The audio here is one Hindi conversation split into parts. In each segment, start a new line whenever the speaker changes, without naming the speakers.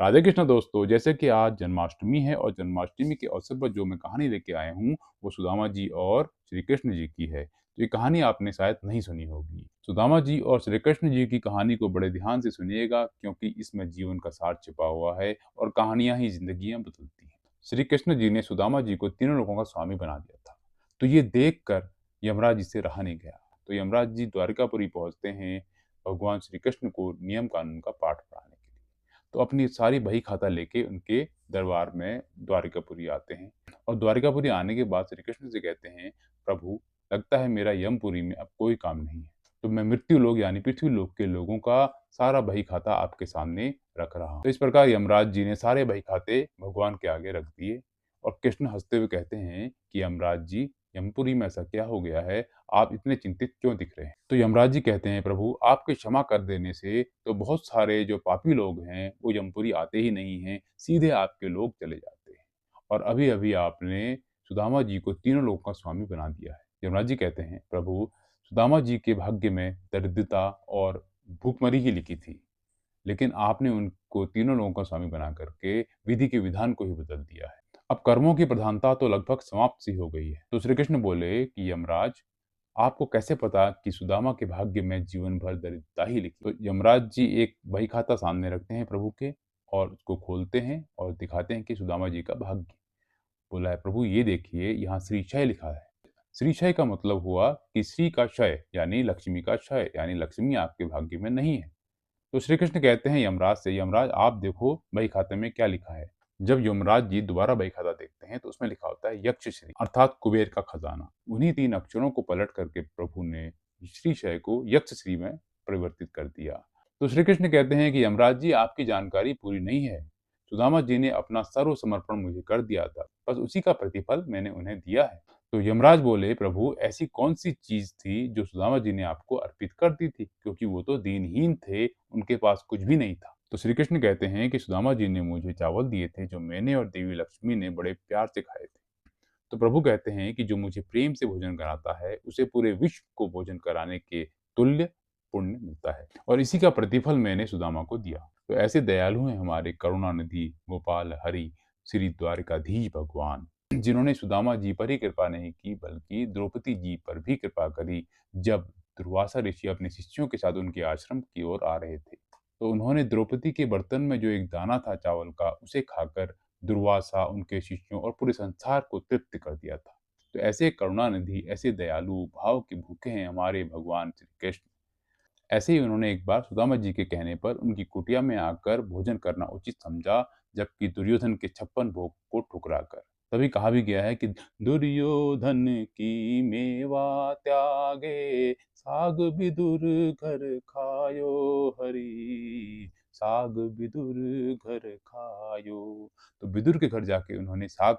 राधे कृष्ण दोस्तों, जैसे कि आज जन्माष्टमी है और जन्माष्टमी के अवसर पर जो मैं कहानी लेके आया हूँ, वो सुदामा जी और श्री कृष्ण जी की है। तो ये कहानी आपने शायद नहीं सुनी होगी। सुदामा जी और श्री कृष्ण जी की कहानी को बड़े ध्यान से सुनिएगा क्योंकि इसमें जीवन का सार छिपा हुआ है और कहानियाँ ही ज़िंदगियाँ बदलती हैं। श्री कृष्ण जी ने सुदामा जी को तीनों लोगों का स्वामी बना दिया था। तो ये देखकर यमराज जी से रहा नहीं गया। तो यमराज जी द्वारिकापुरी पहुँचते हैं भगवान श्री कृष्ण को नियम कानून का पाठ पढ़ाने के लिए। तो अपनी सारी बही खाता लेके उनके दरबार में द्वारिकापुरी आते हैं और द्वारिकापुरी आने के बाद श्री कृष्ण से कहते हैं, प्रभु लगता है मेरा यमपुरी में अब कोई काम नहीं है। तो मैं मृत्यु लोक यानी पृथ्वी लोक के लोगों का सारा बही खाता आपके सामने रख रहा हूँ। तो इस प्रकार यमराज जी ने सारे बही खाते भगवान के आगे रख दिए और कृष्ण हंसते हुए कहते हैं कि यमराज जी, यमपुरी में ऐसा क्या हो गया है, आप इतने चिंतित क्यों दिख रहे हैं? तो यमराज जी कहते हैं, प्रभु आपके क्षमा कर देने से तो बहुत सारे जो पापी लोग हैं वो यमपुरी आते ही नहीं हैं, सीधे आपके लोग चले जाते हैं। और अभी-अभी आपने सुदामा जी को तीनों लोक का स्वामी बना दिया है। यमराज जी कहते हैं, प्रभु सुदामा जी के भाग्य में दरिद्रता और भूखमरी ही लिखी थी, लेकिन आपने उनको तीनों लोगों का स्वामी बना करके विधि के विधान को ही बदल दिया है। अब कर्मों की प्रधानता तो लगभग समाप्त सी हो गई है। तो श्री कृष्ण बोले कि यमराज, आपको कैसे पता कि सुदामा के भाग्य में जीवन भर दरिद्रता ही लिखी? तो यमराज जी एक बही खाता सामने रखते हैं प्रभु के और उसको खोलते हैं और दिखाते हैं कि सुदामा जी का भाग्य। बोला है, प्रभु ये देखिए यहाँ श्री क्षय लिखा है। श्री क्षय का मतलब हुआ कि श्री का क्षय यानी लक्ष्मी का क्षय यानी लक्ष्मी आपके भाग्य में नहीं है। तो श्री कृष्ण कहते हैं यमराज से, यमराज आप देखो बही खाते में क्या लिखा है। जब यमराज जी दोबारा बही खाता देखते हैं तो उसमें लिखा होता है यक्षश्री अर्थात कुबेर का खजाना। उन्हीं तीन अक्षरों को पलट करके प्रभु ने श्री शय को यक्षश्री में परिवर्तित कर दिया। तो श्री कृष्ण कहते हैं कि यमराज जी आपकी जानकारी पूरी नहीं है। सुदामा जी ने अपना सर्व समर्पण मुझे कर दिया था, बस उसी का प्रतिफल मैंने उन्हें दिया है। तो यमराज बोले, प्रभु ऐसी कौन सी चीज थी जो सुदामा जी ने आपको अर्पित कर दी थी, क्योंकि वो तो दीनहीन थे, उनके पास कुछ भी नहीं था। तो श्री कृष्ण कहते हैं कि सुदामा जी ने मुझे चावल दिए थे जो मैंने और देवी लक्ष्मी ने बड़े प्यार से खाए थे। तो प्रभु कहते हैं कि जो मुझे प्रेम से भोजन कराता है उसे पूरे विश्व को भोजन कराने के तुल्य पुण्य मिलता है और इसी का प्रतिफल मैंने सुदामा को दिया। तो ऐसे दयालु हैं हमारे करुणानिधि गोपाल हरि श्री द्वारिकाधीश भगवान, जिन्होंने सुदामा जी पर ही कृपा नहीं की बल्कि द्रौपदी जी पर भी कृपा करी। जब दुर्वासा ऋषि अपने शिष्यों के साथ उनके आश्रम की ओर आ रहे थे तो उन्होंने द्रौपदी के बर्तन में जो एक दाना था चावल का उसे खाकर दुर्वासा, उनके शिष्यों और पूरे संसार को तृप्त कर दिया था। तो ऐसे करुणानिधि, ऐसे दयालु, भाव के भूखे हैं हमारे भगवान श्री कृष्ण। ऐसे ही उन्होंने एक बार सुदामा जी के कहने पर उनकी कुटिया में आकर भोजन करना उचित समझा, जबकि दुर्योधन के 56 भोग को ठुकरा कर। तभी कहा भी गया है कि दुर्योधन की मेवा त्यागे, साग विदुर घर खायो हरि, साग विदुर घर खायो। तो विदुर के घर जाके उन्होंने साग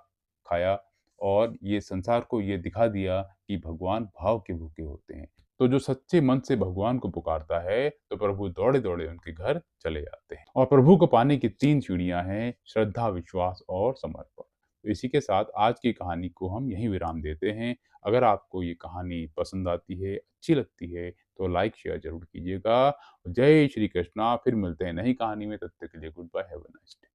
खाया और ये संसार को ये दिखा दिया कि भगवान भाव के भूखे होते हैं। तो जो सच्चे मन से भगवान को पुकारता है, तो प्रभु दौड़े-दौड़े उनके घर चले जाते हैं। और प्रभु को पाने की 3 सीढ़ियाँ हैं, श्रद्धा, विश्वास और समर्पण। तो इसी के साथ आज की कहानी को हम यहीं विराम देते हैं। अगर आपको ये कहानी पसंद आती है, अच्छी लगती है, तो लाइक, शेयर ज़रूर कीजिएगा। जय श्री कृष्णा, फिर मिलते हैं नई कहानी में, तब तक के लिए good bye, have a nice day.